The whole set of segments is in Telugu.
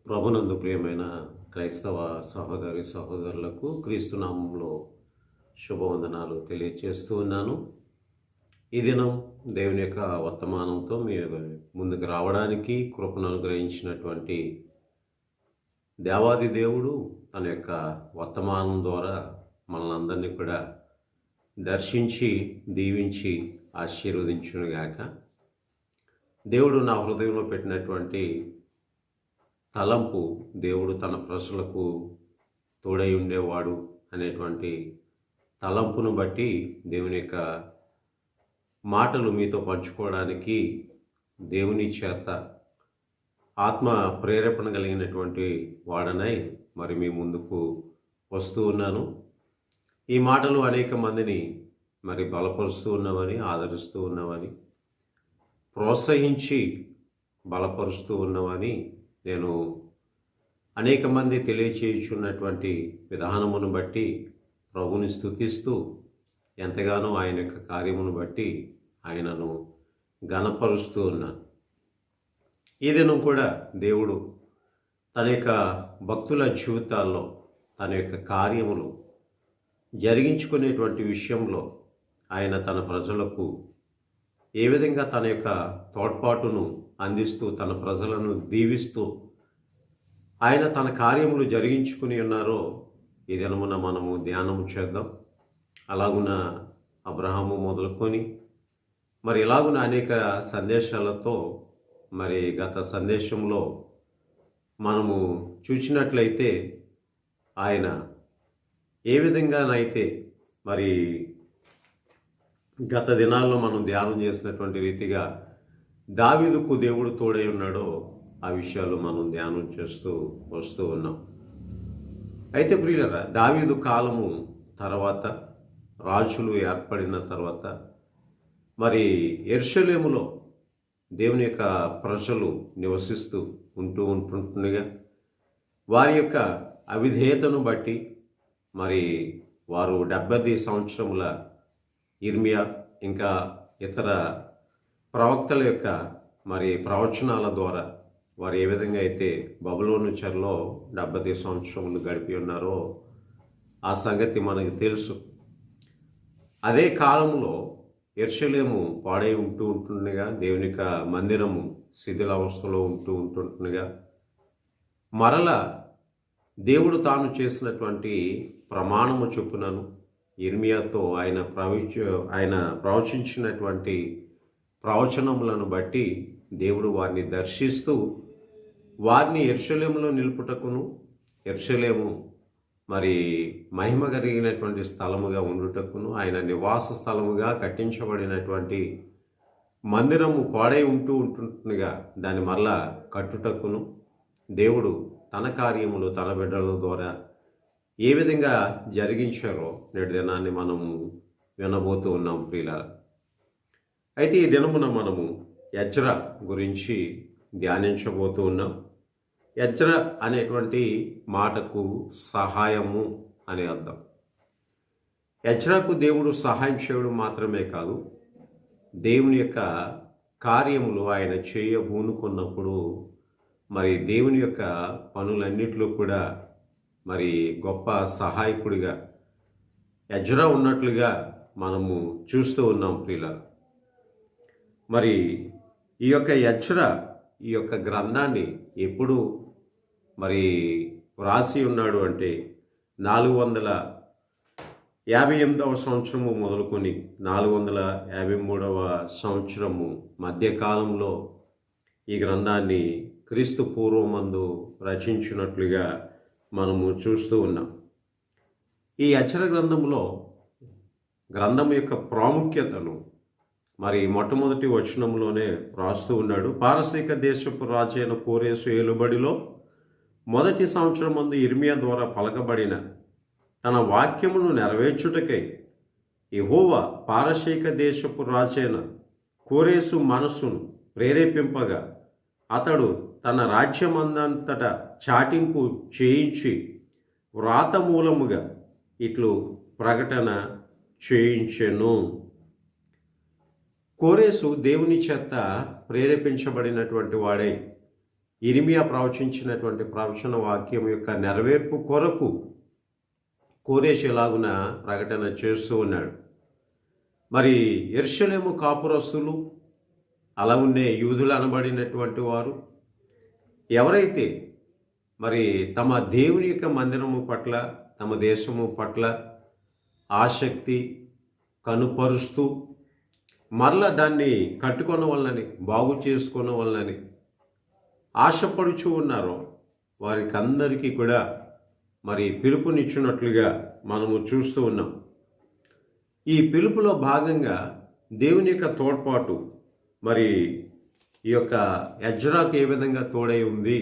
ప్రభునందు ప్రియమైన క్రైస్తవ సహోదరి సహోదరులకు క్రీస్తు నామంలో శుభవందనాలు తెలియజేస్తూ ఉన్నాను. ఈ దినం దేవుని యొక్క వర్తమానంతో మీ ముందుకు రావడానికి కృపను అనుగ్రహించినటువంటి దేవాది దేవుడు తన యొక్క వర్తమానం ద్వారా మనల్ని అందరినీ కూడా దర్శించి దీవించి ఆశీర్వదించునుగాక. దేవుడు నా హృదయంలో పెట్టినటువంటి తలంపు, దేవుడు తన ప్రజలకు తోడై ఉండేవాడు అనేటువంటి తలంపును బట్టి దేవుని యొక్క మాటలు మీతో పంచుకోవడానికి దేవుని చేత ఆత్మ ప్రేరేపణ కలిగినటువంటి వాడనై మరి మీ ముందుకు వస్తూ ఉన్నాను. ఈ మాటలు అనేక మందిని మరి బలపరుస్తూ ఉన్నవని, ఆదరిస్తూ ఉన్నవని, ప్రోత్సహించి బలపరుస్తూ ఉన్నవని నేను అనేక మంది తెలియచేయుచున్నటువంటి విధానమును బట్టి ప్రభుని స్తుతిస్తూ ఎంతగానో ఆయన యొక్క కార్యమును బట్టి ఆయనను ఘనపరుస్తూ ఉన్నాను. ఈ దినం కూడా దేవుడు తన యొక్క భక్తుల జీవితాల్లో తన యొక్క కార్యములు జరిగించుకునేటువంటి విషయంలో ఆయన తన ప్రజలకు ఏ విధంగా తన యొక్క తోడ్పాటును అందిస్తూ తన ప్రజలను దీవిస్తూ ఆయన తన కార్యములు జరిగించుకుని ఉన్నారో ఈ దినమున మనము ధ్యానము చేద్దాం. అలాగున అబ్రహాము మొదలుకొని మరి ఇలాగున అనేక సందేశాలతో మరి గత సందేశంలో మనము చూసినట్లయితే ఆయన ఏ విధంగానైతే మరి గత దినాల్లో మనం ధ్యానం చేసినటువంటి రీతిగా దావీదుకు దేవుడు తోడై ఉన్నాడో ఆ విషయాలు మనం ధ్యానం చేస్తూ వస్తూ ఉన్నాం. అయితే ప్రియులరా, దావీదు కాలము తర్వాత రాజులు ఏర్పడిన తర్వాత మరి యెరూషలేములో దేవుని యొక్క ప్రజలు నివసిస్తూ ఉంటుండగా వారి యొక్క అవిధేయతను బట్టి మరి వారు 70 సంవత్సరముల ఇర్మియా ఇంకా ఇతర ప్రవక్తల యొక్క మరి ప్రవచనాల ద్వారా వారు ఏ విధంగా అయితే బబులోను చెరలో 70 సంవత్సరములు గడిపి ఉన్నారో ఆ సంగతి మనకు తెలుసు. అదే కాలంలో యెరూషలేము పాడై ఉంటుండగా, దేవుని యొక్క మందిరము శిథిలావస్థలో ఉంటుండగా మరల దేవుడు తాను చేసినటువంటి ప్రమాణము చొప్పునను ఇర్మియాతో ఆయన ప్రవచించినటువంటి ప్రవచనములను బట్టి దేవుడు వారిని దర్శిస్తూ వారిని యెరూషలేములో నిలుపుటకును, యెరూషలేము మరి మహిమ కలిగినటువంటి స్థలముగా ఉండుటకును, ఆయన నివాస స్థలముగా కట్టించబడినటువంటి మందిరము పాడై ఉంటుండగా దాన్ని మరలా కట్టుటకును దేవుడు తన కార్యములు తన బిడ్డల ద్వారా ఏ విధంగా జరిగించారో నేటి దినాన్ని మనము వినబోతూ ఉన్నాం ప్రియులారా. అయితే ఈ దినమున మనము ఎజ్రా గురించి ధ్యానించబోతూ ఉన్నాం. ఎజ్రా అనేటువంటి మాటకు సహాయము అనే అర్థం. ఎజ్రాకు దేవుడు సహాయం చేయడం మాత్రమే కాదు, దేవుని యొక్క కార్యములు ఆయన చేయబూనుకున్నప్పుడు మరి దేవుని యొక్క పనులన్నిటిలో కూడా మరి గొప్ప సహాయకుడిగా ఎజ్రా ఉన్నట్లుగా మనము చూస్తూ ఉన్నాం ప్రియులారా. మరి ఈ యొక్క ఎజ్రా ఈ యొక్క గ్రంథాన్ని ఎప్పుడు మరి వ్రాసి ఉన్నాడు అంటే 458వ సంవత్సరము మొదలుకొని 453వ సంవత్సరము మధ్యకాలంలో ఈ గ్రంథాన్ని క్రీస్తు పూర్వమందు రచించినట్లుగా మనము చూస్తూ ఉన్నాం. ఈ అక్షర గ్రంథం యొక్క ప్రాముఖ్యతను మరి మొట్టమొదటి వచనంలోనే రాస్తూ ఉన్నాడు. పారసీక దేశపు రాజైన కోరేసు ఏలుబడిలో మొదటి సంవత్సరం ముందు ఇర్మియా ద్వారా పలకబడిన తన వాక్యమును నెరవేర్చుటకై యెహోవా పారసీక దేశపు రాజైన కోరేసు మనస్సును ప్రేరేపింపగా అతడు తన రాజ్యమందంతటా చాటింపు చేయించి వ్రాత మూలముగా ఇట్లు ప్రకటన చేయించెను. కోరేసు దేవుని చేత ప్రేరేపించబడినటువంటి వాడై ఇర్మియా ప్రవచించినటువంటి ప్రవచన వాక్యం యొక్క నెరవేర్పు కొరకు కోరేషు ఎలాగున ప్రకటన చేస్తూ ఉన్నాడు. మరి యెరూషలేము కాపురస్తులు, అలాగున్నే యూదులు అనబడినటువంటి వారు ఎవరైతే మరి తమ దేవుని యొక్క మందిరము పట్ల, తమ దేశము పట్ల ఆసక్తి కనుపరుస్తూ మరలా దాన్ని కట్టుకొన వలనని, బాగు చేసుకున్న వలనని ఆశపడుచు ఉన్నారో వారికి అందరికీ కూడా మరి పిలుపునిచ్చినట్లుగా మనము చూస్తూ ఉన్నాం. ఈ పిలుపులో భాగంగా దేవుని యొక్క తోడ్పాటు మరి ఈ యొక్క ఎజ్రాకు ఏ విధంగా తోడై ఉంది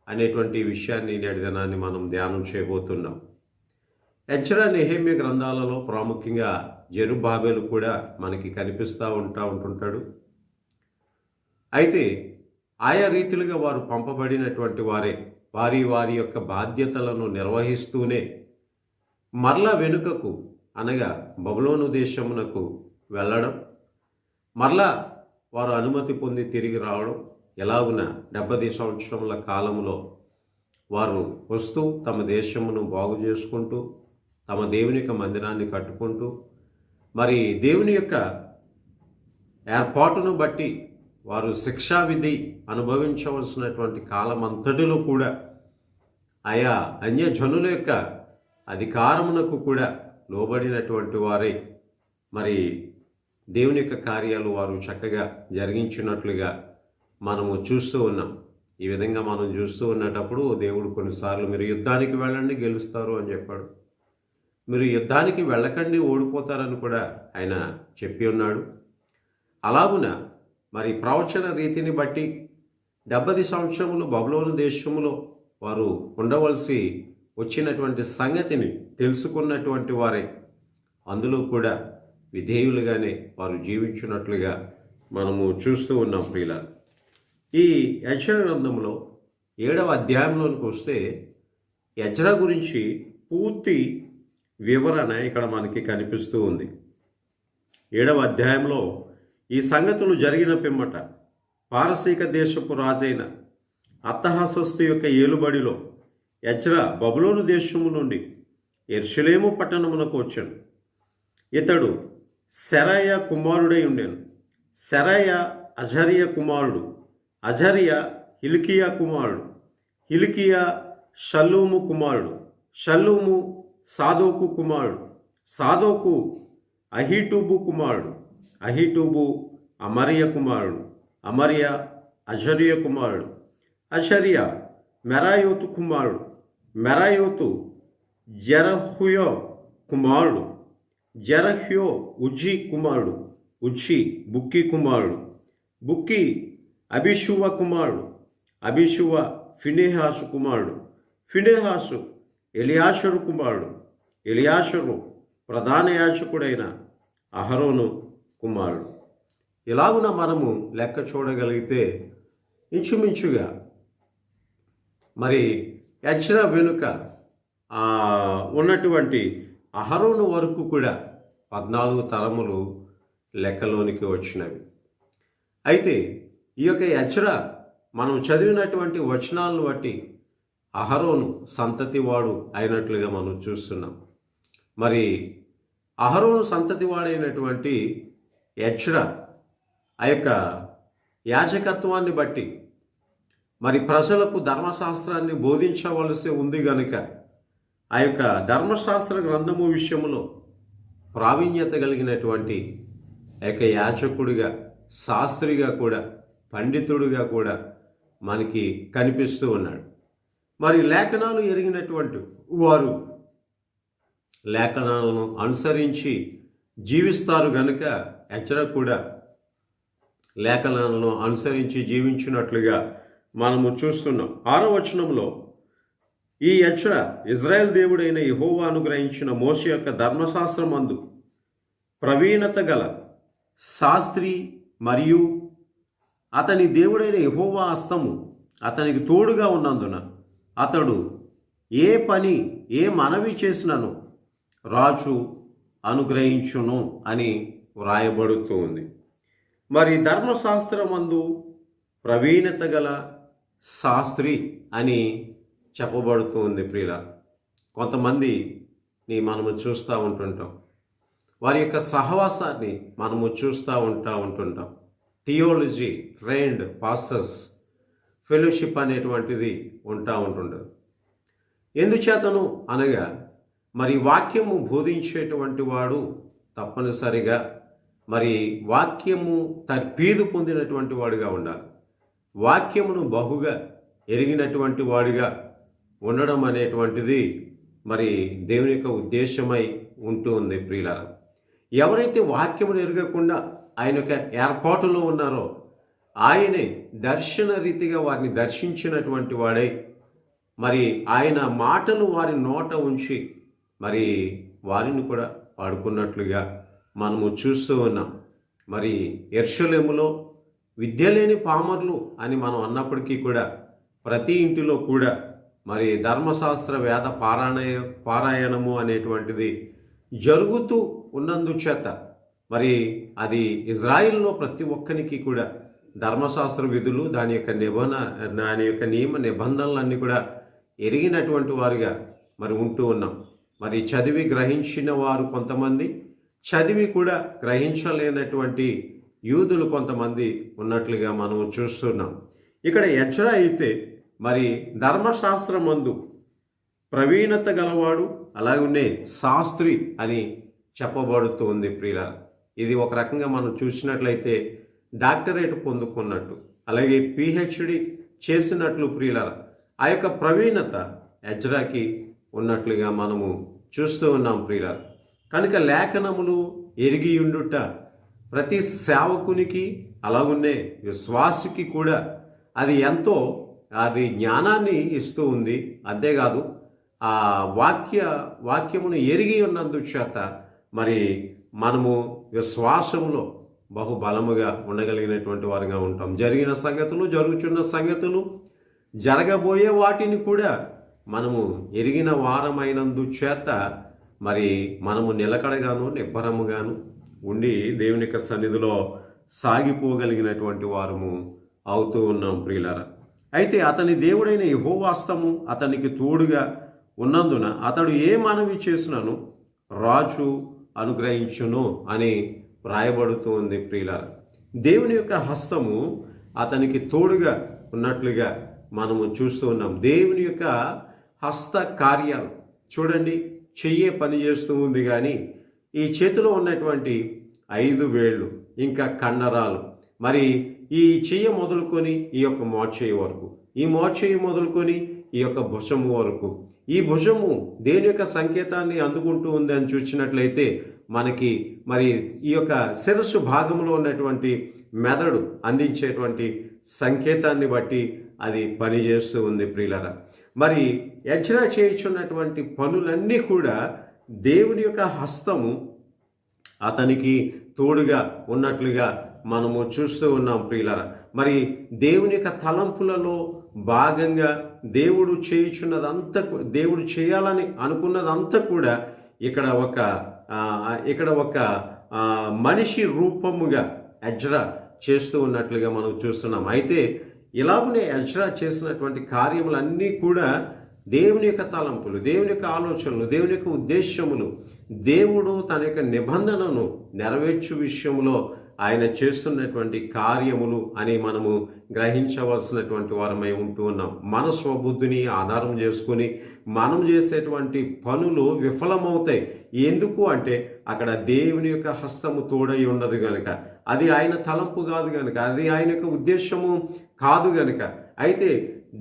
అనేటువంటి విషయాన్ని నేటి దినాన్ని మనం ధ్యానం చేయబోతున్నాం. ఎజ్రా, నెహెమ్యా గ్రంథాలలో ప్రాముఖ్యంగా జెరుబ్బాబెలు కూడా మనకి కనిపిస్తూ ఉంటుంటాడు. అయితే ఆయా రీతిలుగా వారు పంపబడినటువంటి వారే వారి యొక్క బాధ్యతలను నిర్వహిస్తూనే మరలా వెనుకకు అనగా బబులోను దేశమునకు వెళ్ళడం, మరలా వారు అనుమతి పొంది తిరిగి రావడం, ఎలాగున 70 సంవత్సరముల కాలంలో వారు వస్తూ తమ దేశమును బాగు చేసుకుంటూ తమ దేవుని యొక్క మందిరాన్ని కట్టుకుంటూ మరి దేవుని యొక్క ఏర్పాటును బట్టి వారు శిక్షా విధి అనుభవించవలసినటువంటి కాలం అంతటిలో కూడా ఆయా అన్యజనుల యొక్క అధికారమునకు కూడా లోబడినటువంటి వారై మరి దేవుని యొక్క కార్యాలు వారు చక్కగా జరిగించినట్లుగా మనము చూస్తూ ఉన్నాం. ఈ విధంగా మనం చూస్తూ ఉన్నటప్పుడు దేవుడు కొన్నిసార్లు మీరు యుద్ధానికి వెళ్ళండి గెలుస్తారు అని చెప్పాడు. మీరు యుద్ధానికి వెళ్ళకండి ఓడిపోతారని కూడా ఆయన చెప్పి ఉన్నాడు. అలాగున మరి ప్రవచన రీతిని బట్టి 70 సంవత్సరములు బబులోను దేశములో వారు ఉండవలసి వచ్చినటువంటి సంగతిని తెలుసుకున్నటువంటి వారే అందులో కూడా విధేయులుగానే వారు జీవించినట్లుగా మనము చూస్తూ ఉన్నాం. ప్రియులారా, ఈ యెజ్రా గ్రంథంలో 7వ అధ్యాయంలోనికి వస్తే యెజ్రా గురించి పూర్తి వివరణ ఇక్కడ మనకి కనిపిస్తూ ఉంది. 7వ అధ్యాయంలో ఈ సంగతులు జరిగిన పిమ్మట పారసీక దేశపు రాజైన అర్తహషస్తు యొక్క ఏలుబడిలో యెజ్రా బబులోను దేశము నుండి యెరూషలేము పట్టణమునకు వచ్చాను. ఇతడు సెరాయా కుమారుడై ఉండెను. సెరాయా అజర్యా కుమారుడు, అజర్యా హిల్కియా కుమారుడు, హిల్కియా షల్లూము కుమారుడు, షల్లూము సాదోకు కుమారుడు, సాదోకు అహీటూబు కుమారుడు, అహీటూబు అమర్య కుమారుడు, అమర్య అజర్య కుమారుడు, అజర్య మెరాయోతు కుమారుడు, మెరాయోతు జెరహ్యో కుమారుడు, జెరహ్యో ఉజ్జీ కుమారుడు, ఉజ్జీ బుక్కి కుమారుడు, బుక్కి అబీషువ కుమారుడు, అబీషువ ఫినెహాసు కుమారుడు, ఫినెహాసు ఎలియాషరు కుమారుడు, ఎలియాషరు ప్రధాన యాజకుడైన అహరోను కుమారుడు. ఇలాగున మనము లెక్క చూడగలిగితే ఇంచుమించుగా మరి యెజ్రా వెనుక ఉన్నటువంటి అహరోను వరకు కూడా 14 తరములు లెక్కలోనికి వచ్చినవి. అయితే ఈ యొక్క యెజ్రా మనం చదివినటువంటి వచనాలను బట్టి అహరోను సంతతివాడు అయినట్లుగా మనం చూస్తున్నాం. మరి అహరోను సంతతివాడైనటువంటి యెజ్రా ఆ యొక్క యాజకత్వాన్ని బట్టి మరి ప్రజలకు ధర్మశాస్త్రాన్ని బోధించవలసి ఉంది గనుక ఆ యొక్క ధర్మశాస్త్ర గ్రంథము విషయంలో ప్రావీణ్యత కలిగినటువంటి ఆ యొక్క యాజకుడిగా, శాస్త్రిగా కూడా, పండితుడిగా కూడా మనకి కనిపిస్తూ ఉన్నాడు. మరి లేఖనాలు ఎరిగినటువంటి వారు లేఖనాలను అనుసరించి జీవిస్తారు గనుక యెజ్రా కూడా లేఖనాలను అనుసరించి జీవించినట్లుగా మనము చూస్తున్నాం. 6వ వచనంలో ఈ యెజ్రా ఇజ్రాయెల్ దేవుడైన యెహోవా అనుగ్రహించిన మోషే యొక్క ధర్మశాస్త్రమందు ప్రవీణత గల శాస్త్రి మరియు అతని దేవుడైన యెహోవా హస్తము అతనికి తోడుగా ఉన్నందున అతడు ఏ పని ఏ మనవి చేసినను రాజు అనుగ్రహించును అని వ్రాయబడుతూ ఉంది. మరి ధర్మశాస్త్రమందు ప్రవీణత గల శాస్త్రి అని చెప్పబడుతూ ఉంది ప్రియుల. కొంతమందిని మనము చూస్తూ ఉంటుంటాం, వారి యొక్క సహవాసాన్ని మనము చూస్తూ ఉంటుంటాం. థియాలజీ ట్రైన్డ్ పాస్టర్స్ ఫెలోషిప్ అనేటువంటిది ఉంటుండదు. ఎందుచేతను అనగా మరి వాక్యము బోధించేటువంటి వాడు తప్పనిసరిగా మరి వాక్యము తర్పీదు పొందినటువంటి వాడుగా ఉండాలి. వాక్యమును బహుగా ఎరిగినటువంటి వాడిగా ఉండడం అనేటువంటిది మరి దేవుని యొక్క ఉద్దేశమై ఉంటూ ఉంది ప్రియులారా. ఎవరైతే వాక్యమును ఎరగకుండా ఆయన యొక్క ఏర్పాటులో ఉన్నారో ఆయనే దర్శన రీతిగా వారిని దర్శించినటువంటి వాడై మరి ఆయన మాటలు వారి నోట ఉంచి మరి వారిని కూడా వాడుకున్నట్లుగా మనము చూస్తూ ఉన్నాం. మరి యెరూషలేములో విద్య లేని పామరులు అని మనం అన్నప్పటికీ కూడా ప్రతి ఇంటిలో కూడా మరి ధర్మశాస్త్ర వేద పారాయణము అనేటువంటిది జరుగుతూ ఉన్నందుచేత మరి అది ఇజ్రాయిల్లో ప్రతి ఒక్కరికి కూడా ధర్మశాస్త్ర విధులు దాని యొక్క నియమ నిబంధనలన్నీ కూడా ఎరిగినటువంటి వారుగా మరి ఉంటూ ఉన్నాం. మరి చదివి గ్రహించిన వారు కొంతమంది, చదివి కూడా గ్రహించలేనటువంటి యూదులు కొంతమంది ఉన్నట్లుగా మనం చూస్తున్నాం. ఇక్కడ ఎజ్రా అయితే మరి ధర్మశాస్త్రమందు ప్రవీణత గలవాడు, అలాగనే శాస్త్రి అని చెప్పబడుతూ ఉంది ప్రియుల. ఇది ఒక రకంగా మనం చూసినట్లయితే డాక్టరేట్ పొందుకున్నట్టు, అలాగే పిహెచ్డి చేసినట్లు ప్రియుల. ఆ యొక్క ప్రవీణత ఎజ్రాకి ఉన్నట్లుగా మనము చూస్తూ ఉన్నాం ప్రియుల. కనుక లేఖనములు ఎరిగి ఉండుట ప్రతి సేవకునికి అలాగున్నే విశ్వాసికి కూడా అది జ్ఞానాన్ని ఇస్తూ ఉంది. అంతేకాదు ఆ వాక్యమును ఎరిగి ఉన్నందుచేత మరి మనము విశ్వాసములో బహుబలముగా ఉండగలిగినటువంటి వారుగా ఉంటాం. జరిగిన సంగతులు, జరుగుతున్న సంగతులు, జరగబోయే వాటిని కూడా మనము ఎరిగిన వారమైనందుచేత మరి మనము నిలకడగాను నిబ్బరముగాను ఉండి దేవుని యొక్క సన్నిధిలో సాగిపోగలిగినటువంటి వారము అవుతూ ఉన్నాం ప్రియులారా. అయితే అతని దేవుడైన యెహోవాస్తము అతనికి తోడుగా ఉన్నందున అతడు ఏ మనవి చేసినను రాజు అనుగ్రహించును అని వ్రాయబడుతూ ఉంది ప్రియులారా. దేవుని యొక్క హస్తము అతనికి తోడుగా ఉన్నట్లుగా మనము చూస్తూ ఉన్నాం. దేవుని యొక్క హస్త కార్యాలు చూడండి, చెయ్యే పని చేస్తూ ఉంది, కానీ ఈ చేతిలో ఉన్నటువంటి 5 వేళ్ళు ఇంకా కండరాలు, మరి ఈ చెయ్య మొదలుకొని ఈ యొక్క మోచేయి వరకు, ఈ మోచేయి మొదలుకొని ఈ యొక్క భుజము వరకు, ఈ భుజము దేని యొక్క సంకేతాన్ని అందుకుంటూ ఉంది అని చూసినట్లయితే మనకి మరి ఈ యొక్క శిరస్సు భాగంలో ఉన్నటువంటి మెదడు అందించేటువంటి సంకేతాన్ని బట్టి అది పనిచేస్తూ ఉంది ప్రియులరా. మరి ఎజ్రా చేయుచున్నటువంటి పనులన్నీ కూడా దేవుని యొక్క హస్తము అతనికి తోడుగా ఉన్నట్లుగా మనము చూస్తూ ఉన్నాం ప్రియులరా. మరి దేవుని యొక్క తలంపులలో భాగంగా దేవుడు దేవుడు చేయాలని అనుకున్నదంతా కూడా ఇక్కడ ఒక మనిషి రూపముగా ఎజ్రా చేస్తూ ఉన్నట్లుగా మనం చూస్తున్నాం. అయితే ఇలాగనే ఎజ్రా చేసినటువంటి కార్యములన్నీ కూడా దేవుని యొక్క తలంపులు, దేవుని యొక్క ఆలోచనలు, దేవుని యొక్క ఉద్దేశములు, దేవుడు తన యొక్క నిబంధనను నెరవేర్చు విషయంలో ఆయన చేస్తున్నటువంటి కార్యములు అని మనము గ్రహించవలసినటువంటి వారమై ఉంటూ ఉన్నాం. మన స్వబుద్ధిని ఆధారం చేసుకొని మనం చేసేటువంటి పనులు విఫలమవుతాయి. ఎందుకు అంటే అక్కడ దేవుని యొక్క హస్తము తోడై ఉండదు గనుక, అది ఆయన తలంపు కాదు గనుక, అది ఆయన యొక్క ఉద్దేశము కాదు గనుక. అయితే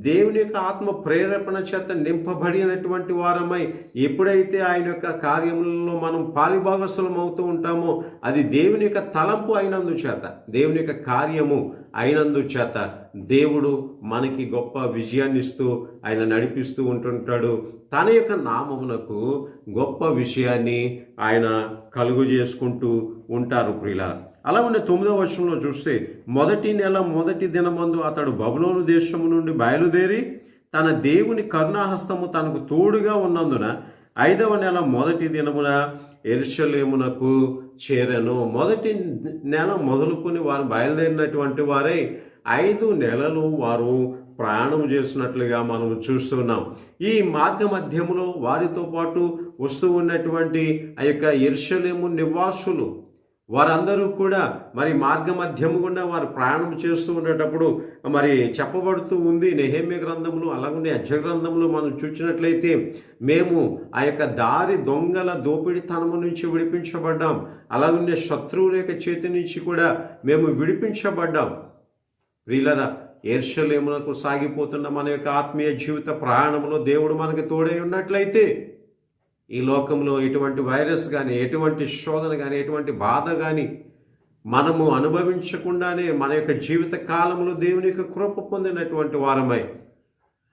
దేవుని యొక్క ఆత్మ ప్రేరేపణ చేత నింపబడినటువంటి వారమై ఎప్పుడైతే ఆయన యొక్క కార్యములలో మనం పాలిభాగస్థులం అవుతూ ఉంటామో అది దేవుని యొక్క తలంపు అయినందుచేత, దేవుని యొక్క కార్యము అయినందుచేత దేవుడు మనకి గొప్ప విజయాన్ని ఇస్తూ ఆయన నడిపిస్తూ ఉంటుంటాడు. తన యొక్క నామమునకు గొప్ప విషయాన్ని ఆయన కలుగు చేసుకుంటూ ఉంటారు ప్రియులారా. అలా ఉన్న 9వ వచనంలో చూస్తే, మొదటి నెల మొదటి దినమందు అతడు బబులోను దేశము నుండి బయలుదేరి తన దేవుని కరుణాహస్తము తనకు తోడుగా ఉన్నందున 5వ నెల మొదటి దినమున యెరూషలేమునకు చేరెను. మొదటి నెల మొదలుకొని వారు బయలుదేరినటువంటి వారై 5 నెలలు వారు ప్రయాణం చేస్తున్నట్లుగా మనం చూస్తున్నాం. ఈ మార్గ మధ్యములో వారితో పాటు వస్తూ ఉన్నటువంటి ఆ యొక్క యెరూషలేము నివాసులు వారందరూ కూడా మరి మార్గ మధ్యము గుండా వారు ప్రయాణం చేస్తూ ఉండేటప్పుడు మరి చెప్పబడుతూ ఉంది నెహెమ్యా గ్రంథంలో, అలాగే యెజ్రా గ్రంథంలో మనం చూసినట్లయితే మేము ఆ యొక్క దారి దొంగల దోపిడితనము నుంచి విడిపించబడ్డాం, అలాగే శత్రువుల యొక్క చేతి నుంచి కూడా మేము విడిపించబడ్డాం. ప్రియులారా, యెరూషలేమునకు సాగిపోతున్న మన యొక్క ఆత్మీయ జీవిత ప్రయాణంలో దేవుడు మనకి తోడై ఉన్నట్లయితే ఈ లోకంలో ఎటువంటి వైరస్ కానీ, ఎటువంటి శోధన కానీ, ఎటువంటి బాధ కానీ మనము అనుభవించకుండానే మన యొక్క జీవిత కాలంలో దేవుని యొక్క కృప పొందినటువంటి వారమై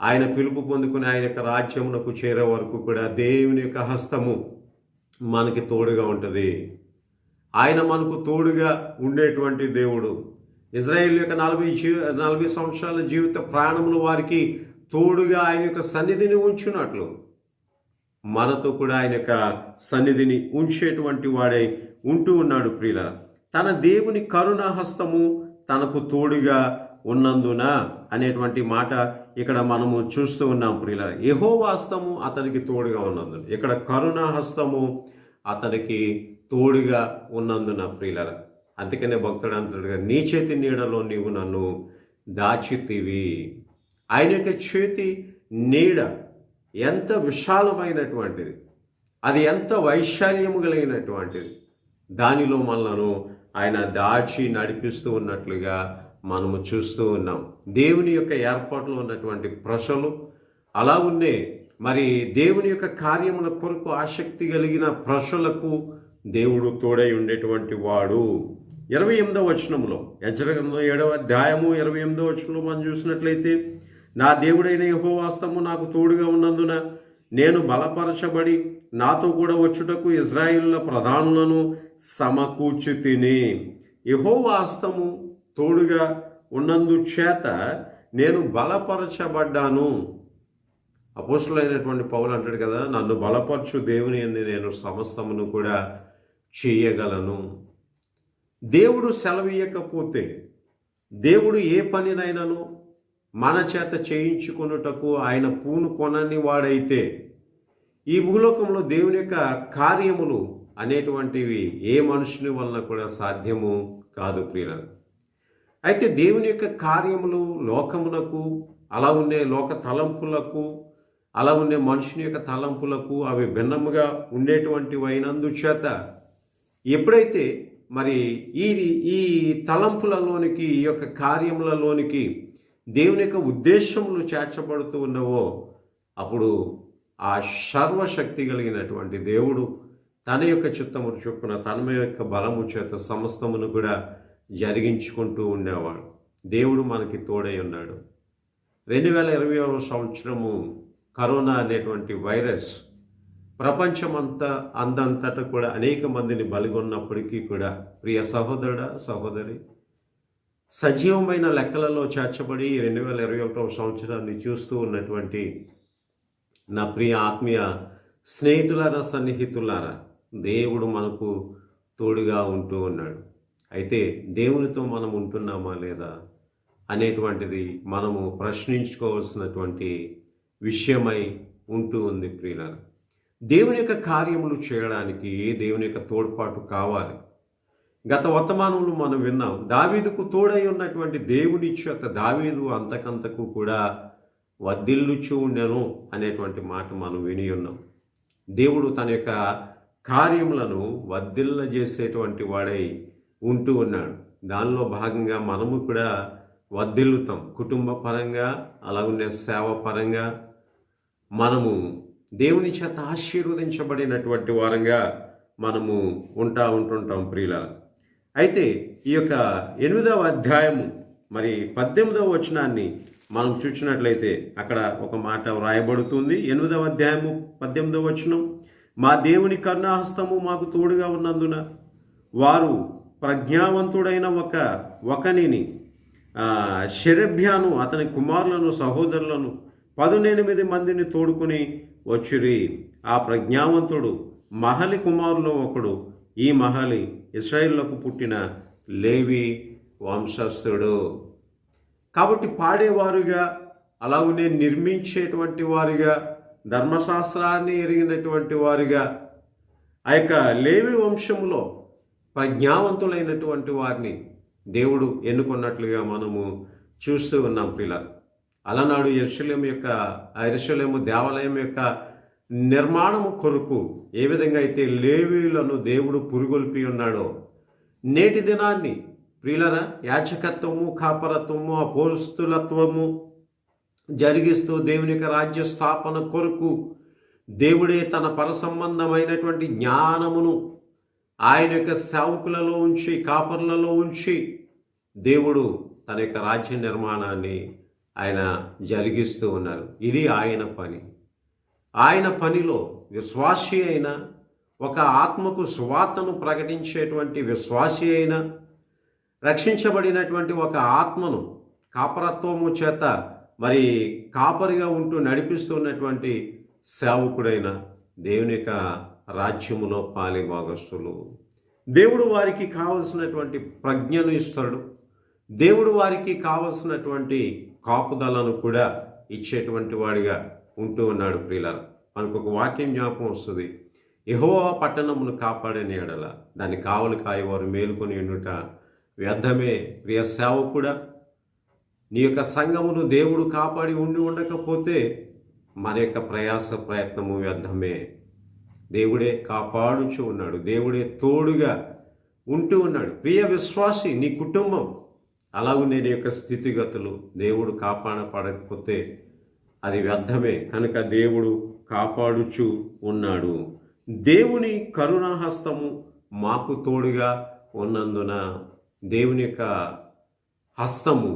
ఆయన పిలుపు పొందుకుని ఆయన యొక్క రాజ్యమునకు చేరే వరకు కూడా దేవుని యొక్క హస్తము మనకి తోడుగా ఉంటుంది. ఆయన మనకు తోడుగా ఉండేటువంటి దేవుడు. ఇజ్రాయేల్ యొక్క 40 సంవత్సరాల జీవిత ప్రయాణంలో వారికి తోడుగా ఆయన యొక్క సన్నిధిని ఉంచున్నట్లు మనతో కూడా ఆయన యొక్క సన్నిధిని ఉంచేటువంటి వాడై ఉంటూ ఉన్నాడు. ప్రియులారా, తన దేవుని కరుణాహస్తము తనకు తోడుగా ఉన్నందున అనేటువంటి మాట ఇక్కడ మనము చూస్తూ ఉన్నాం. ప్రియులారా, యెహోవా హస్తము అతనికి తోడుగా ఉన్నందున, ఇక్కడ కరుణాహస్తము అతనికి తోడుగా ఉన్నందున. ప్రియులారా, అందుకనే భక్తుడు అంటాడుగా, నీ చేతి నీడలో నీవు నన్ను దాచితివి. ఆయన యొక్క చేతి నీడ ఎంత విశాలమైనటువంటిది, అది ఎంత వైశాల్యము కలిగినటువంటిది, దానిలో మనలను ఆయన దాచి నడిపిస్తూ ఉన్నట్లుగా మనము చూస్తూ ఉన్నాం. దేవుని యొక్క ఏర్పాటులో ఉన్నటువంటి ప్రజలు అలా ఉండే మరి దేవుని యొక్క కార్యముల కొరకు ఆసక్తి కలిగిన ప్రజలకు దేవుడు తోడై ఉండేటువంటి వాడు. 28వ వచనంలో, యెజ్రా గ్రంథం 7వ అధ్యాయము 28వ వచనంలో మనం చూసినట్లయితే, నా దేవుడైన యెహోవా హస్తము నాకు తోడుగా ఉన్నందున నేను బలపరచబడి నాతో కూడా వచ్చుటకు ఇశ్రాయేలుల ప్రధానులను సమకూర్చితిని. యెహోవా హస్తము తోడుగా ఉన్నందు చేత నేను బలపరచబడ్డాను. అపోస్తులైనటువంటి పౌలు అంటాడు కదా, నన్ను బలపరచు దేవుని యందు నేను సమస్తమును కూడా చేయగలను. దేవుడు సెలవీయకపోతే, దేవుడు ఏ పనినైనాను మన చేత చేయించుకొనుటకు ఆయన పూనుకొనని వాడైతే ఈ భూలోకంలో దేవుని యొక్క కార్యములు అనేటువంటివి ఏ మనుషుని వలన కూడా సాధ్యము కాదు. ప్రియులారా, అయితే దేవుని యొక్క కార్యములు లోకమునకు, అలా ఉండే లోక తలంపులకు, అలా ఉండే మనుషుని యొక్క తలంపులకు అవి భిన్నముగా ఉండేటువంటివి అయినందుచేత ఎప్పుడైతే మరి ఈ తలంపులలోనికి, ఈ యొక్క కార్యములలోనికి దేవుని యొక్క ఉద్దేశములు చేర్చబడుతూ ఉన్నవో, అప్పుడు ఆ సర్వశక్తి కలిగినటువంటి దేవుడు తన యొక్క చిత్తము చొప్పున తన యొక్క బలము చేత సమస్తమును కూడా జరిగించుకుంటూ ఉండేవాడు. దేవుడు మనకి తోడై ఉన్నాడు. 2020వ సంవత్సరము కరోనా అనేటువంటి వైరస్ ప్రపంచమంతా అందంతటా కూడా అనేక మందిని బలిగొన్నప్పటికీ కూడా, ప్రియ సహోదరుడా, సహోదరి, సజీవమైన లెక్కలలో చేర్చబడి 2021వ సంవత్సరాన్ని చూస్తూ ఉన్నటువంటి నా ప్రియ ఆత్మీయ స్నేహితులారా, సన్నిహితులారా, దేవుడు మనకు తోడుగా ఉంటూ ఉన్నాడు. అయితే దేవునితో మనం ఉంటున్నామా లేదా అనేటువంటిది మనము ప్రశ్నించుకోవాల్సినటువంటి విషయమై ఉంటూ ఉంది. ప్రియులారా, దేవుని యొక్క కార్యములు చేయడానికి దేవుని యొక్క తోడ్పాటు కావాలి. గత వర్తమానంలో మనం విన్నాం, దావీదుకు తోడై ఉన్నటువంటి దేవుని చేత దావీదు అంతకంతకు కూడా వర్ధిల్లుచూ ఉండెను అనేటువంటి మాట మనం విని ఉన్నాం. దేవుడు తన యొక్క కార్యములను వర్ధిల్లజేసేటువంటి వాడై ఉంటూ ఉన్నాడు. దానిలో భాగంగా మనము కూడా వర్ధిల్లుతాం. కుటుంబ పరంగా, అలాగే సేవ పరంగా మనము దేవుని చేత ఆశీర్వదించబడినటువంటి వారంగా మనము ఉంటుంటాం. ప్రియులారా, అయితే ఈ యొక్క 8వ అధ్యాయము మరి 18వ వచనాన్ని మనం చూసినట్లయితే అక్కడ ఒక మాట వ్రాయబడుతుంది. 8వ అధ్యాయము 18వ వచనం, మా దేవుని కరుణాహస్తము మాకు తోడుగా ఉన్నందున వారు ప్రజ్ఞావంతుడైన ఒకనిని షెరెబ్యాను అతని కుమారులను సహోదరులను 18 మందిని తోడుకుని వచ్చిరి. ఆ ప్రజ్ఞావంతుడు మహలి కుమారులో ఒకడు. ఈ మహలి ఇశ్రాయేలులకు పుట్టిన లేవి వంశస్థుడు. కాబట్టి పాడేవారుగా అలాగనే నిర్మించేటువంటి వారిగా, ధర్మశాస్త్రాన్ని ఎరిగినటువంటి వారిగా, ఆ యొక్క లేవి వంశంలో ప్రజ్ఞావంతులైనటువంటి వారిని దేవుడు ఎన్నుకున్నట్లుగా మనము చూస్తూ ఉన్నాం పిల్లలు. అలనాడు యెరూషలేము దేవాలయం యొక్క నిర్మాణము కొరకు ఏ విధంగా అయితే లేవీయులను దేవుడు పురుగొల్పి ఉన్నాడో, నేటి దినాన్ని ప్రియులరా యాజకత్వము, కాపరత్వము, అపోస్తులత్వము జరిగిస్తూ దేవుని యొక్క రాజ్య స్థాపన కొరకు దేవుడే తన పరసంబంధమైనటువంటి జ్ఞానమును ఆయన యొక్క సేవకులలో ఉంచి, కాపర్లలో ఉంచి దేవుడు తన యొక్క రాజ్య నిర్మాణాన్ని ఆయన జరిగిస్తూ ఉన్నారు. ఇది ఆయన పని. ఆయన పనిలో విశ్వాసి అయిన, ఒక ఆత్మకు సువార్తను ప్రకటించేటువంటి విశ్వాసి అయిన, రక్షించబడినటువంటి ఒక ఆత్మను కాపరత్వము చేత మరి కాపరిగా ఉంటూ నడిపిస్తున్నటువంటి సేవకుడైన దేవుని యొక్క రాజ్యములో పాలిభాగస్తులు. దేవుడు వారికి కావలసినటువంటి ప్రజ్ఞను ఇస్తాడు. దేవుడు వారికి కావలసినటువంటి కాపుదలను కూడా ఇచ్చేటువంటి వాడిగా ఉంటూ ఉన్నాడు. ప్రియులారా, మనకు ఒక వాక్యం జ్ఞాపకం వస్తుంది. యెహోవా పట్టణమును కాపాడని ఎడల దాన్ని కావలి కాయవారు మేలుకొని ఉండుట వ్యర్థమే. ప్రియ సేవకుడా, నీ యొక్క సంఘమును దేవుడు కాపాడి ఉండకపోతే మన యొక్క ప్రయాస ప్రయత్నము వ్యర్థమే. దేవుడే కాపాడుచు ఉన్నాడు. దేవుడే తోడుగా ఉంటూ ఉన్నాడు. ప్రియ విశ్వాసి, నీ కుటుంబం అలాగే నీ యొక్క స్థితిగతులు దేవుడు కాపాడపడకపోతే అది వ్యర్థమే. కనుక దేవుడు కాపాడుచు ఉన్నాడు. దేవుని కరుణాహస్తము మాకు తోడుగా ఉన్నందున దేవుని యొక్క హస్తము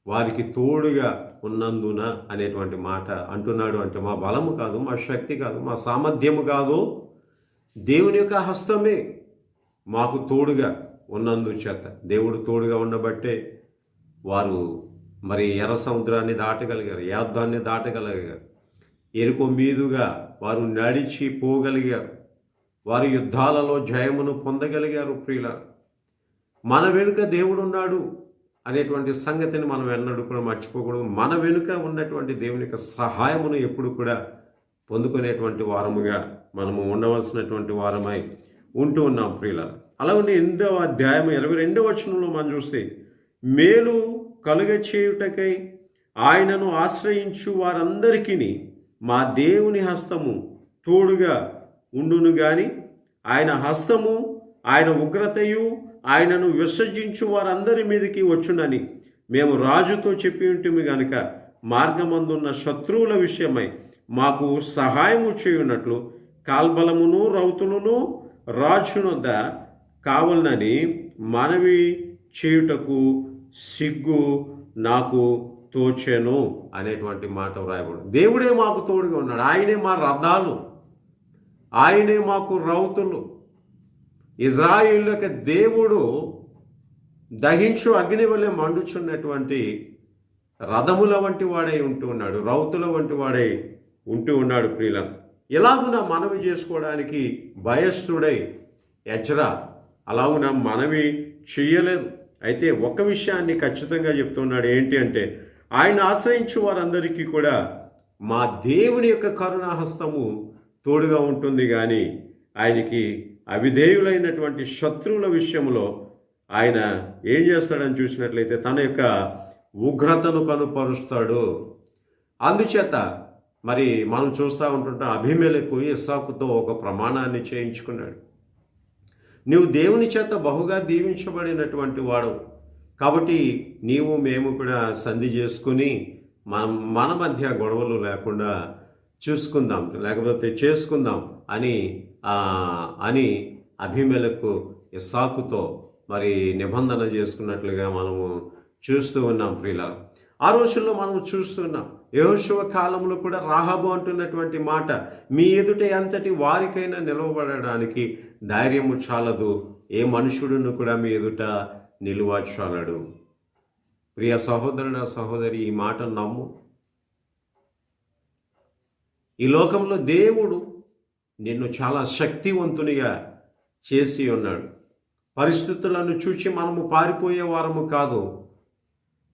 వారికి తోడుగా ఉన్నందున అనేటువంటి మాట అంటున్నాడు. అంటే మా బలము కాదు, మా శక్తి కాదు, మా సామర్థ్యము కాదు, దేవుని యొక్క హస్తమే మాకు తోడుగా ఉన్నందు చేత, దేవుడు తోడుగా ఉండబట్టే వారు మరి ఎర్ర సముద్రాన్ని దాటగలిగారు, యుద్ధాన్ని దాటగలిగారు, ఎరుకో మీదుగా వారు నడిచి పోగలిగారు, వారు యుద్ధాలలో జయమును పొందగలిగారు. ప్రియులారా, మన వెనుక దేవుడు ఉన్నాడు అనేటువంటి సంగతిని మనం ఎన్నడూ కూడా మర్చిపోకూడదు. మన వెనుక ఉన్నటువంటి దేవుని యొక్క సహాయమును ఎప్పుడు కూడా పొందుకునేటువంటి వారముగా మనము ఉండవలసినటువంటి వారమై ఉంటూ ఉన్నాం. ప్రియులారా, అలాగే 8వ అధ్యాయం 22వ వచనంలో మనం చూస్తే, మేలు కలుగచేయుటకై ఆయనను ఆశ్రయించు వారందరికీ మా దేవుని హస్తము తోడుగా ఉండును గాని ఆయన హస్తము, ఆయన ఉగ్రతయు ఆయనను విసర్జించు వారందరి మీదకి వచ్చునని మేము రాజుతో చెప్పి ఉంటుమి గనుక మార్గమందున్న శత్రువుల విషయమై మాకు సహాయము చేయునట్లు కాల్బలమును రౌతులను రాజునొద్ద కావాలనని మనవి చేయుటకు సిగ్గు నాకు తోచెను అనేటువంటి మాట వ్రాయబడు. దేవుడే మాకు తోడుగా ఉన్నాడు. ఆయనే మా రథాలు, ఆయనే మాకు రౌతులు. ఇజ్రాయిలుకి దేవుడు దహించు అగ్ని వలె మండుచున్నటువంటి రథముల వంటి వాడై ఉంటూ ఉన్నాడు, రౌతుల వంటి వాడై ఉంటూ ఉన్నాడు. ప్రియుల, ఇలాగున మనవి చేసుకోవడానికి భయస్థుడై ఎజ్రా అలాగున మనవి చేయలేదు. అయితే ఒక విషయాన్ని ఖచ్చితంగా చెప్తున్నాడు. ఏంటి అంటే, ఆయన ఆశ్రయించు వారందరికీ కూడా మా దేవుని యొక్క కరుణాహస్తము తోడుగా ఉంటుంది. కానీ ఆయనకి అవిధేయులైనటువంటి శత్రువుల విషయంలో ఆయన ఏం చేస్తాడని చూసినట్లయితే తన యొక్క ఉగ్రతను కనుపరుస్తాడు. అందుచేత మరి మనం చూస్తూ ఉంటుంటాం, అబీమెలెకు ఇస్సాకుతో ఒక ప్రమాణాన్ని చేయించుకున్నాడు. నీవు దేవుని చేత బహుగా దీవించబడినటువంటి వాడు కాబట్టి నీవు మేము కూడా సంధి చేసుకుని మన మధ్య గొడవలు లేకుండా చూసుకుందాం, లేకపోతే చేసుకుందాం అని అబీమెలెకు ఇస్సాకుతో మరి నిబంధన చేసుకున్నట్లుగా మనము చూస్తూ ఉన్నాం. ప్రియులారా, ఆ రోజుల్లో మనం చూస్తున్నాం. యెహోషువ కాలంలో కూడా రాహాబు అంటున్నటువంటి మాట, మీ ఎదుట ఎంతటి వారికైనా నిలవబడడానికి ధైర్యము చాలదు, ఏ మనుషుడును కూడా మీ ఎదుట నిలువ చాలడు. ప్రియ సహోదరుడు సహోదరి, ఈ మాట నమ్ము. ఈ లోకంలో దేవుడు నిన్ను చాలా శక్తివంతునిగా చేసి ఉన్నాడు. పరిస్థితులను చూచి మనము పారిపోయే వారము కాదు.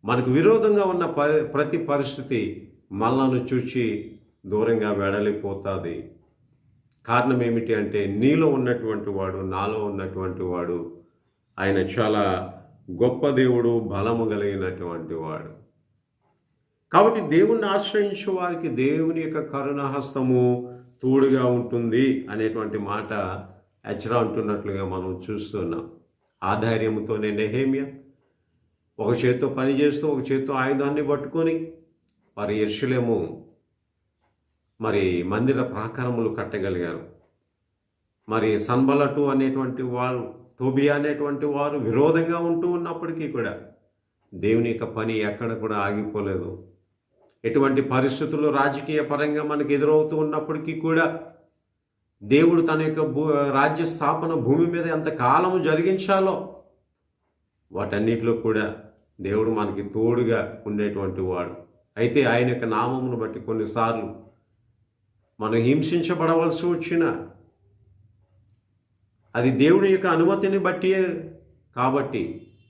మనకు విరోధంగా ఉన్న ప్రతి పరిస్థితి మనలను చూచి దూరంగా వెడలిపోతుంది. కారణం ఏమిటి అంటే నీలో ఉన్నటువంటి వాడు, నాలో ఉన్నటువంటి వాడు ఆయన చాలా గొప్ప దేవుడు, బలము కలిగినటువంటి వాడు. కాబట్టి దేవుణ్ణి ఆశ్రయించే వారికి దేవుని యొక్క కరుణాహస్తము తోడుగా ఉంటుంది అనేటువంటి మాట ఎజ్రా అంటున్నట్లుగా మనం చూస్తున్నాం. ఆ ధైర్యంతోనే నెహెమ్యా ఒక చేత్తో పని చేస్తూ ఒక చేత్తో ఆయుధాన్ని పట్టుకొని వారి యెరూషలేము మందిర ప్రాకారములు కట్టగలిగారు. సన్బలటు అనేటువంటి వారు, టోబియా అనేటువంటి వారు విరోధంగా ఉంటూ ఉన్నప్పటికీ కూడా దేవుని యొక్క పని ఎక్కడ కూడా ఆగిపోలేదు. ఎటువంటి పరిస్థితులు రాజకీయ పరంగా మనకు ఎదురవుతూ ఉన్నప్పటికీ కూడా దేవుడు తన యొక్క రాజ్య స్థాపన భూమి మీద ఎంత కాలము జరిగించాలో వాటన్నిటిలో కూడా దేవుడు మనకి తోడుగా ఉండేటువంటి వాడు. అయితే ఆయన యొక్క నామమును బట్టి కొన్నిసార్లు మనం హింసించబడవలసి వచ్చినా అది దేవుడి యొక్క అనుమతిని బట్టి కాబట్టి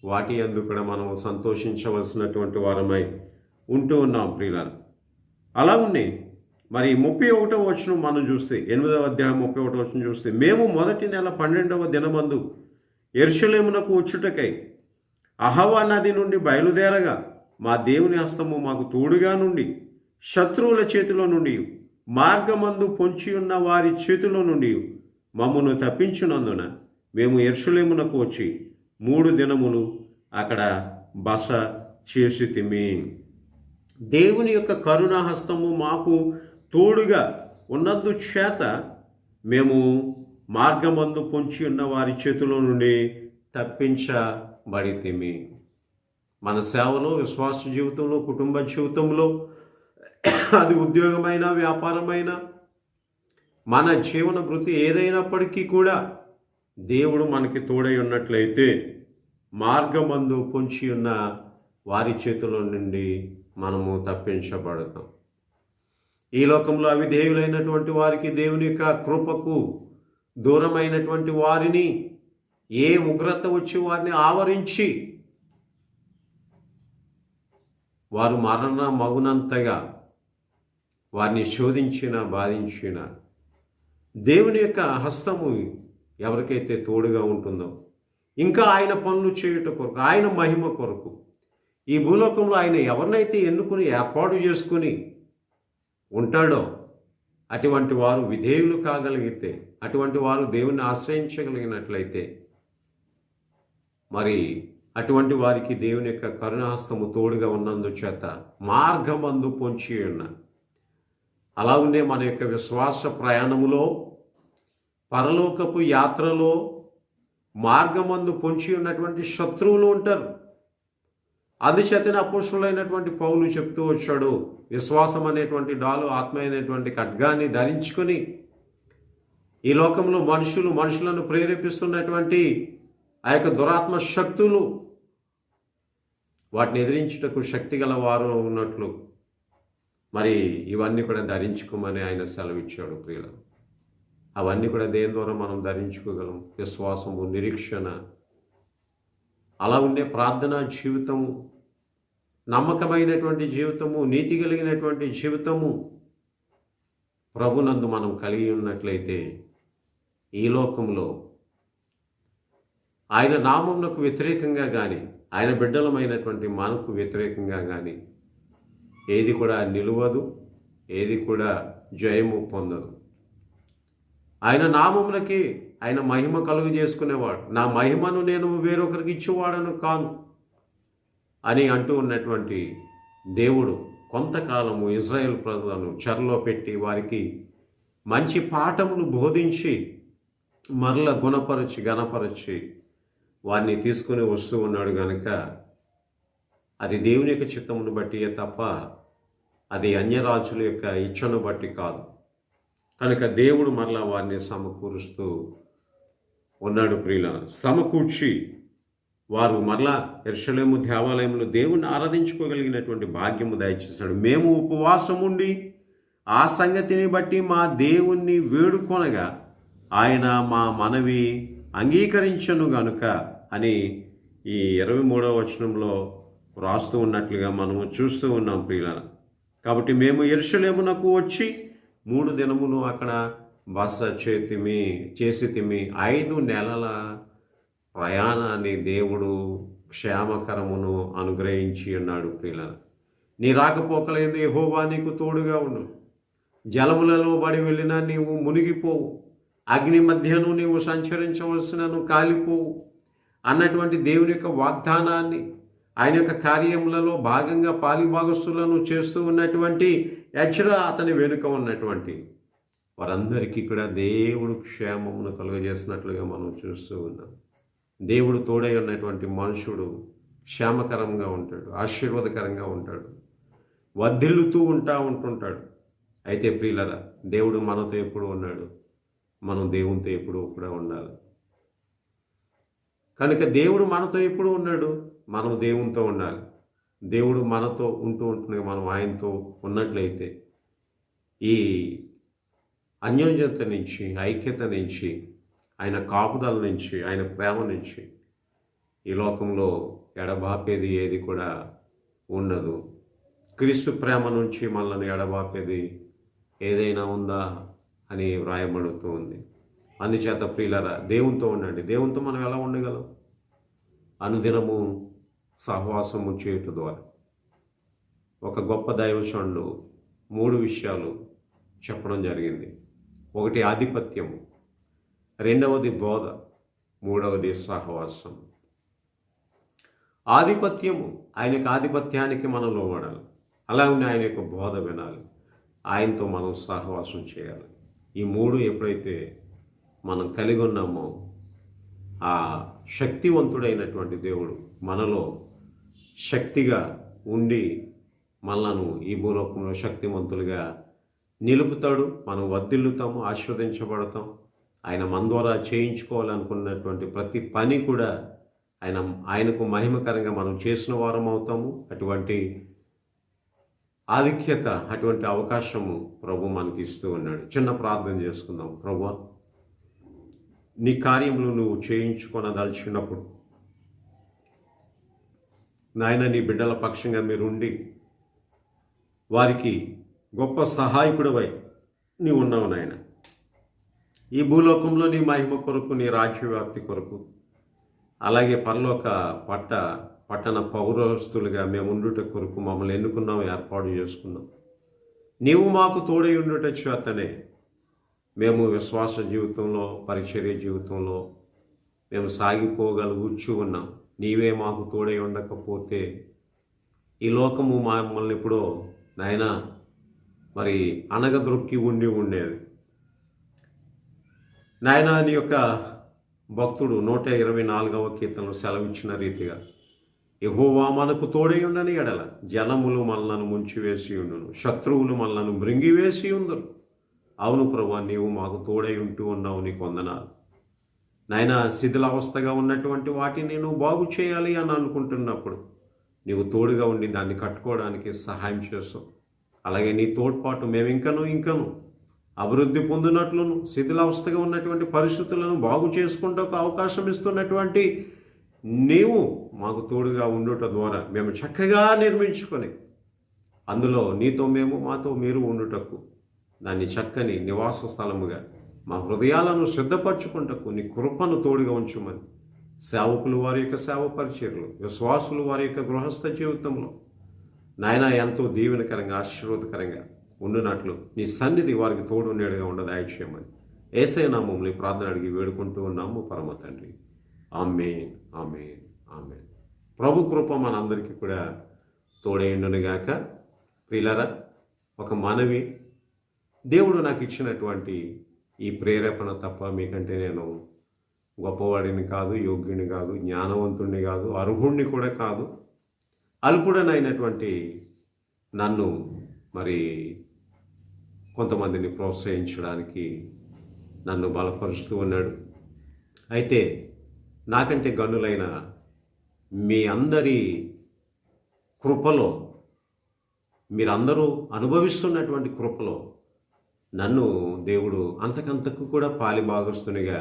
వాటి యందు కూడా మనం సంతోషించవలసినటువంటి వారమై ఉంటూ ఉన్నాం ప్రియులారా. అలా ఉన్నాయి 31వ వచనం మనం చూస్తే, 8వ అధ్యాయం 31వ వచనం చూస్తే, మేము మొదటి నెల 12వ దినమందు యెరూషలేమునకు వచ్చుటకై అహవా నది నుండి బయలుదేరగా మా దేవుని హస్తము మాకు తోడుగా నుండి శత్రువుల చేతిలో నుండి మార్గమందు పొంచి ఉన్న వారి చేతిలో నుండి మమ్మను తప్పించినందున మేము యెరూషలేమునకు వచ్చి 3 దినములు అక్కడ బస చేసితిమి. దేవుని యొక్క కరుణాహస్తము మాకు తోడుగా ఉన్నందు చేత మేము మార్గమందు పొంచి ఉన్న వారి చేతిలో నుండి తప్పించబడితిమి. మన సేవలో, విశ్వాస జీవితంలో, కుటుంబ జీవితంలో, అది ఉద్యోగమైన, వ్యాపారమైన, మన జీవన వృత్తి ఏదైనప్పటికీ కూడా దేవుడు మనకి తోడై ఉన్నట్లయితే మార్గమందు పొంచి ఉన్న వారి చేతిలో నుండి మనము తప్పించబడతాం. ఈ లోకంలో అవిధేయులైనటువంటి వారికి, దేవుని యొక్క కృపకు దూరమైనటువంటి వారిని ఏ ఉగ్రత వచ్చి వారిని ఆవరించి వారు మరణ మగునంతగా వారిని శోధించిన, బాధించిన దేవుని యొక్క హస్తము ఎవరికైతే తోడుగా ఉంటుందో, ఇంకా ఆయన పనులు చేయుట కొరకు, ఆయన మహిమ కొరకు ఈ భూలోకంలో ఆయన ఎవరినైతే ఎన్నుకుని ఏర్పాటు చేసుకుని ఉంటాడో అటువంటి వారు విధేయులు కాగలిగితే, అటువంటి వారు దేవుని ఆశ్రయించగలిగినట్లయితే అటువంటి వారికి దేవుని యొక్క కరుణాహస్తము తోడుగా ఉన్నందుచేత మార్గమందు పొంచి ఉన్న, అలా ఉండే మన యొక్క విశ్వాస ప్రయాణములో, పరలోకపు యాత్రలో మార్గమందు పొంచి ఉన్నటువంటి శత్రువులు ఉంటారు. అందుచేతనే అపోస్తులైనటువంటి పౌలు చెప్తూ వచ్చాడు, విశ్వాసం అనేటువంటి డాలు, ఆత్మ అనేటువంటి ఖడ్గాన్ని ధరించుకొని ఈ లోకంలో మనుషులను ప్రేరేపిస్తున్నటువంటి ఆ యొక్క దురాత్మ శక్తులు వాటిని ఎదిరించుటకు శక్తి గల వారు ఉన్నట్లు ఇవన్నీ కూడా ధరించుకోమని ఆయన సెలవిచ్చాడు ప్రియులు. అవన్నీ కూడా దేని ద్వారా మనం ధరించుకోగలం? విశ్వాసము, నిరీక్షణ, అలా ఉండే ప్రార్థనా జీవితము, నమ్మకమైనటువంటి జీవితము, నీతి కలిగినటువంటి జీవితము ప్రభునందు మనం కలిగి ఉన్నట్లయితే ఈ లోకంలో ఆయన నామమునకు వ్యతిరేకంగా కానీ, ఆయన బిడ్డలమైనటువంటి మనకు వ్యతిరేకంగా కానీ ఏది కూడా నిలువదు, ఏది కూడా జయము పొందదు. ఆయన నామములకి ఆయన మహిమ కలుగు చేసుకునేవాడు. నా మహిమను నేను వేరొకరికి ఇచ్చేవాడను కాను అని అంటూ ఉన్నటువంటి దేవుడు కొంతకాలము ఇజ్రాయేల్ ప్రజలను చెరలో పెట్టి వారికి మంచి పాఠములు బోధించి మరల గుణపరచి, గణపరచి వారిని తీసుకుని వస్తూ ఉన్నాడు కనుక అది దేవుని యొక్క చిత్తమును బట్టియే తప్ప అది అన్యరాజుల యొక్క ఇచ్చను బట్టి కాదు. కనుక దేవుడు మరలా వారిని సమకూరుస్తూ ఉన్నాడు ప్రియులారా. సమకూర్చి వారు మరలా యెరూషలేము దేవాలయంలో దేవుణ్ణి ఆరాధించుకోగలిగినటువంటి భాగ్యము దయచేశాడు. మేము ఉపవాసం ఉండి ఆ సంగతిని బట్టి మా దేవుణ్ణి వేడుకొనగా ఆయన మా మనవి అంగీకరించను గనుక అని ఈ 23వ వచనంలో వ్రాస్తూ ఉన్నట్లుగా మనము చూస్తూ ఉన్నాం ప్రియులారా. కాబట్టి మేము యెరూషలేమునకు వచ్చి 3 దినములు అక్కడ బస చేసితిమి. 5 నెలల ప్రయాణాన్ని దేవుడు క్షేమకరమును అనుగ్రహించి ఉన్నాడు ప్రియులారా. నీ రాకపోకలేదు యెహోవా నీకు తోడుగా ఉండు. జలములలో బడి వెళ్ళినా నీవు మునిగిపోవు, అగ్ని మధ్యను నీవు సంచరించవలసినను కాలిపోవు అన్నటువంటి దేవుని యొక్క వాగ్దానాన్ని, ఆయన యొక్క కార్యములలో భాగంగా పాలిభాగస్తులను చేస్తూ ఉన్నటువంటి ఎజ్రా, అతని వెనుక ఉన్నటువంటి వారందరికీ కూడా దేవుడు క్షేమమును కలుగజేసినట్లుగా మనం చూస్తూ ఉన్నాం. దేవుడు తోడై ఉన్నటువంటి మనుషుడు క్షేమకరంగా ఉంటాడు, ఆశీర్వాదకరంగా ఉంటాడు, వర్ధిల్లుతూ ఉంటుంటాడు. అయితే ప్రియులరా, దేవుడు మనతో ఎప్పుడు ఉన్నాడు, మనం దేవునితో ఎప్పుడు కూడా ఉండాలి. కనుక దేవుడు మనతో ఎప్పుడు ఉన్నాడు, మనం దేవునితో ఉండాలి. దేవుడు మనతో ఉంటుండగా మనం ఆయనతో ఉన్నట్లయితే ఈ అన్యోన్యత నుంచి, ఐక్యత నుంచి, ఆయన కాపుదల నుంచి, ఆయన ప్రేమ నుంచి ఈ లోకంలో ఎడబాపేది ఏది కూడా ఉండదు. క్రీస్తు ప్రేమ నుంచి మనల్ని ఎడబాపేది ఏదైనా ఉందా అని వ్రాయబడుతూ ఉంది. అందుచేత ప్రియులరా, దేవునితో ఉండండి. దేవునితో మనం ఎలా ఉండగలం? అనుదినము సహవాసము చేయుట ద్వారా. ఒక గొప్ప దైవజనుడు 3 విషయాలు చెప్పడం జరిగింది. ఒకటి ఆధిపత్యము, రెండవది బోధ, మూడవది సహవాసం. ఆధిపత్యము, ఆయన యొక్క ఆధిపత్యానికి మనం లోబడాలి. అలాగే ఆయన యొక్క బోధ వినాలి, ఆయనతో మనం సహవాసం చేయాలి. ఈ 3 ఎప్పుడైతే మనం కలిగి ఉన్నామో ఆ శక్తివంతుడైనటువంటి దేవుడు మనలో శక్తిగా ఉండి మనలను ఈ భూలోకంలో శక్తివంతులుగా నిలుపుతాడు. మనం వర్ధిల్లుతాము, ఆశీర్వదించబడతాం. ఆయన మన ద్వారా చేయించుకోవాలనుకున్నటువంటి ప్రతి పని కూడా ఆయనకు మహిమకరంగా మనం చేసిన వారం అవుతాము. అటువంటి ఆధిక్యత, అటువంటి అవకాశము ప్రభు మనకి ఇస్తూ ఉన్నాడు. చిన్న ప్రార్థన చేసుకుందాం. ప్రభువా, నీ కార్యములు నువ్వు చేయించుకొనదలిచినప్పుడు నాయన, నీ బిడ్డల పక్షంగా మీరుండి వారికి గొప్ప సహాయకుడివై నీవు ఉన్నావు నాయన. ఈ భూలోకంలో నీ మహిమ కొరకు, నీ రాజ్యవ్యాప్తి కొరకు, అలాగే పరలోక పట్టణ పౌరస్తులుగా మేము ఉండుట కొరకు మమ్మల్ని ఎన్నుకున్నావు, ఏర్పాటు చేసుకున్నాం. నీవు మాకు తోడై ఉండుట చేతనే మేము విశ్వాస జీవితంలో, పరిచర్య జీవితంలో మేము సాగిపోగలుగుచూ ఉన్నాం. నీవే మాకు తోడై ఉండకపోతే ఈ లోకము మమ్మల్ని ఎప్పుడో నాయనా మరి అనగదొక్కి ఉండేది. నాయనా, నీ యొక్క భక్తుడు 124వ కీర్తనలో సెలవిచ్చిన రీతిగా యెహోవా మనకు తోడై ఉండని ఎడల జనములు మనలను ముంచివేసి ఉండును, శత్రువులు మనలను మృంగివేసి ఉందరు. అవును ప్రభువా, నీవు మాకు తోడై ఉంటూ ఉన్నావు, నీకు వందనాలు నాయనా. శిథిలావస్థగా ఉన్నటువంటి వాటిని నువ్వు బాగు చేయాలి అని అనుకుంటున్నప్పుడు నీవు తోడుగా ఉండి దాన్ని కట్టుకోవడానికి సహాయం చేస్తావు. అలాగే నీ తోడ్పాటు మేము ఇంకను అభివృద్ధి పొందినట్లును, శిథిలావస్థగా ఉన్నటువంటి పరిస్థితులను బాగు చేసుకుంటూ అవకాశం ఇస్తున్నటువంటి నీవు మాకు తోడుగా ఉండుట ద్వారా మేము చక్కగా నిర్మించుకొని అందులో నీతో మేము, మాతో మీరు ఉండుటకు, దాన్ని చక్కని నివాస స్థలముగా మా హృదయాలను సిద్ధపరచుకుంటకు నీ కృపను తోడుగా ఉంచుమని సేవకులు వారి యొక్క సేవ పరిచర్యలు, విశ్వాసులు వారి యొక్క గృహస్థ జీవితంలో నాయన ఎంతో దీవెనకరంగా, ఆశీర్వాదకరంగా ఉండునట్లు నీ సన్నిధి వారికి తోడు నేడుగా ఉండదు దయచేయమని యేసయ్య నామములో ప్రార్థన అడిగి వేడుకుంటూ ఉన్నాము పరమ తండ్రి. ఆమేన్, ఆమేన్, ఆమేన్. ప్రభు కృప మనందరికీ కూడా తోడైండునుగాక. ప్రియులారా, ఒక మనవి, దేవుడు నాకు ఇచ్చినటువంటి ఈ ప్రేరేపణ తప్ప మీకంటే నేను గొప్పవాడిని కాదు, యోగ్యుని కాదు, జ్ఞానవంతుణ్ణి కాదు, అర్హుణ్ణి కూడా కాదు. అల్పుడనైనటువంటి నన్ను మరి కొంతమందిని ప్రోత్సహించడానికి నన్ను బలపరుస్తూ ఉన్నాడు. అయితే నాకంటే గనులైన మీ అందరి కృపలో, మీరందరూ అనుభవిస్తున్నటువంటి కృపలో నన్ను దేవుడు అంతకంతకు కూడా పాలిభాగస్తునిగా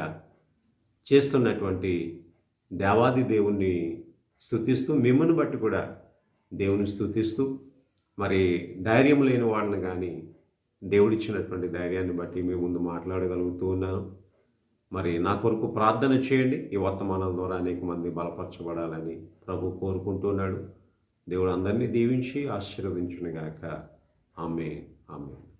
చేస్తున్నటువంటి దేవాది దేవుణ్ణి స్తుతిస్తూ మిమ్మల్ని బట్టి కూడా దేవుని స్తుతిస్తూ మరి ధైర్యం లేని వాడిని కానీ దేవుడిచ్చినటువంటి ధైర్యాన్ని బట్టి మీ ముందు మాట్లాడగలుగుతూ ఉన్నాను. మరి నా కొరకు ప్రార్థన చేయండి. ఈ వర్తమానం ద్వారా అనేక మంది బలపరచబడాలని ప్రభు కోరుకుంటున్నాడు. దేవుడు అందరినీ దీవించి ఆశీర్వదించునుగాక. ఆమేన్. ఆమేన్.